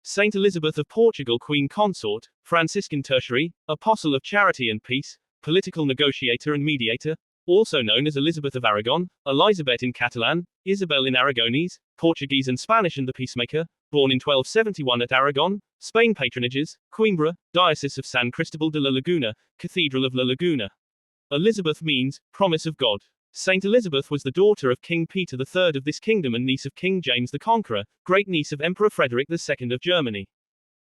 Saint Elizabeth of Portugal, Queen Consort, Franciscan Tertiary, Apostle of Charity and Peace, political negotiator and mediator, also known as Elizabeth of Aragon, Elisabet in Catalan, Isabel in Aragonese, Portuguese and Spanish, and the Peacemaker, born in 1271 at Aragon, Spain. Patronages: Coimbra, Diocese of San Cristobal de la Laguna, Cathedral of La Laguna. Elizabeth means promise of God. Saint Elizabeth was the daughter of King Peter III of this kingdom and niece of King James the Conqueror, great-niece of Emperor Frederick II of Germany.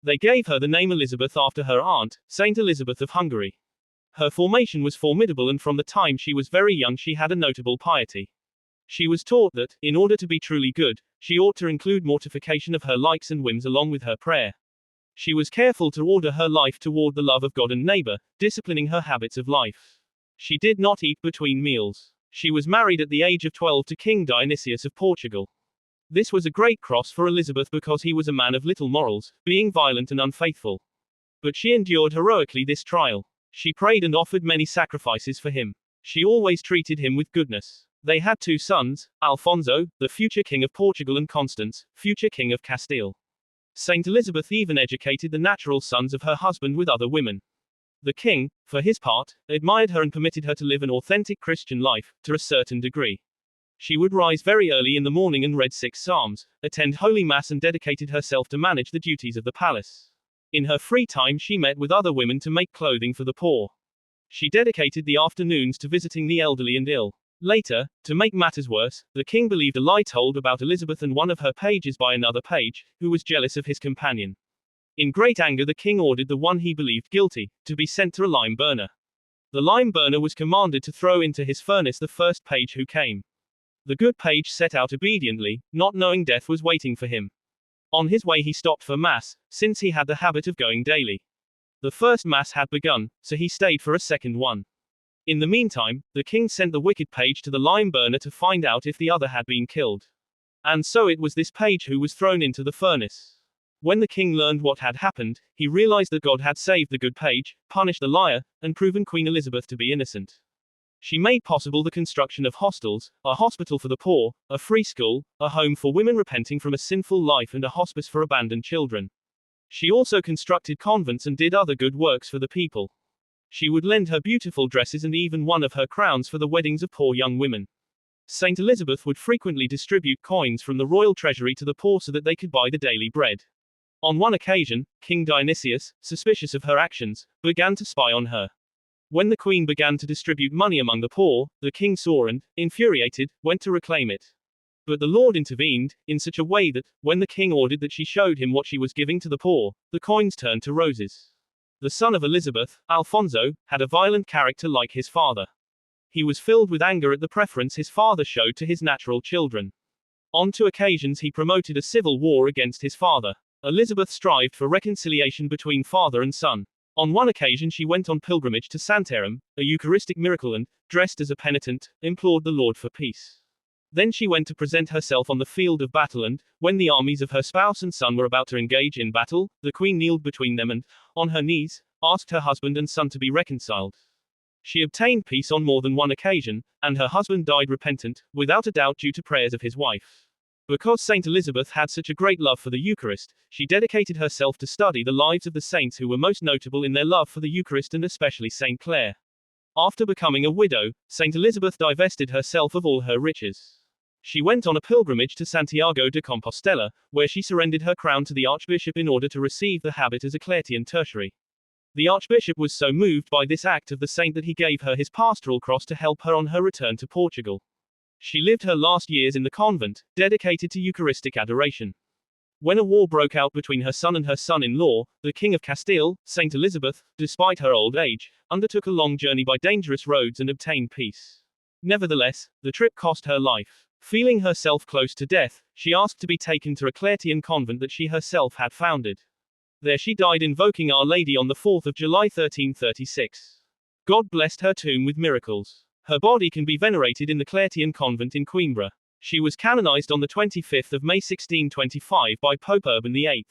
They gave her the name Elizabeth after her aunt, Saint Elizabeth of Hungary. Her formation was formidable, and from the time she was very young she had a notable piety. She was taught that, in order to be truly good, she ought to include mortification of her likes and whims along with her prayer. She was careful to order her life toward the love of God and neighbor, disciplining her habits of life. She did not eat between meals. She was married at the age of 12 to King Dionysius of Portugal. This was a great cross for Elizabeth because he was a man of little morals, being violent and unfaithful. But she endured heroically this trial. She prayed and offered many sacrifices for him. She always treated him with goodness. They had 2 sons, Alfonso, the future King of Portugal, and Constance, future King of Castile. Saint Elizabeth even educated the natural sons of her husband with other women. The king, for his part, admired her and permitted her to live an authentic Christian life, to a certain degree. She would rise very early in the morning and read 6 psalms, attend Holy Mass, and dedicated herself to manage the duties of the palace. In her free time she met with other women to make clothing for the poor. She dedicated the afternoons to visiting the elderly and ill. Later, to make matters worse, the king believed a lie told about Elizabeth and one of her pages by another page, who was jealous of his companion. In great anger the king ordered the one he believed guilty, to be sent to a lime burner. The lime burner was commanded to throw into his furnace the first page who came. The good page set out obediently, not knowing death was waiting for him. On his way he stopped for mass, since he had the habit of going daily. The first mass had begun, so he stayed for a second one. In the meantime, the king sent the wicked page to the lime burner to find out if the other had been killed. And so it was this page who was thrown into the furnace. When the king learned what had happened, he realized that God had saved the good page, punished the liar, and proven Queen Elizabeth to be innocent. She made possible the construction of hostels, a hospital for the poor, a free school, a home for women repenting from a sinful life, and a hospice for abandoned children. She also constructed convents and did other good works for the people. She would lend her beautiful dresses and even one of her crowns for the weddings of poor young women. Saint Elizabeth would frequently distribute coins from the royal treasury to the poor so that they could buy the daily bread. On one occasion, King Dionysius, suspicious of her actions, began to spy on her. When the queen began to distribute money among the poor, the king saw and, infuriated, went to reclaim it. But the Lord intervened, in such a way that, when the king ordered that she showed him what she was giving to the poor, the coins turned to roses. The son of Elizabeth, Alfonso, had a violent character like his father. He was filled with anger at the preference his father showed to his natural children. On 2 occasions he promoted a civil war against his father. Elizabeth strived for reconciliation between father and son. On one occasion she went on pilgrimage to Santarem, a Eucharistic miracle, and, dressed as a penitent, implored the Lord for peace. Then she went to present herself on the field of battle, and, when the armies of her spouse and son were about to engage in battle, the queen kneeled between them and, on her knees, asked her husband and son to be reconciled. She obtained peace on more than one occasion, and her husband died repentant, without a doubt due to prayers of his wife. Because Saint Elizabeth had such a great love for the Eucharist, she dedicated herself to study the lives of the saints who were most notable in their love for the Eucharist, and especially Saint Clare. After becoming a widow, Saint Elizabeth divested herself of all her riches. She went on a pilgrimage to Santiago de Compostela, where she surrendered her crown to the archbishop in order to receive the habit as a Claretian tertiary. The archbishop was so moved by this act of the saint that he gave her his pastoral cross to help her on her return to Portugal. She lived her last years in the convent, dedicated to Eucharistic adoration. When a war broke out between her son and her son-in-law, the King of Castile, Saint Elizabeth, despite her old age, undertook a long journey by dangerous roads and obtained peace. Nevertheless, the trip cost her life. Feeling herself close to death, she asked to be taken to a Claretian convent that she herself had founded. There she died invoking Our Lady on the 4th of July 1336. God blessed her tomb with miracles. Her body can be venerated in the Claretian convent in Coimbra. She was canonized on the 25th of May 1625 by Pope Urban VIII.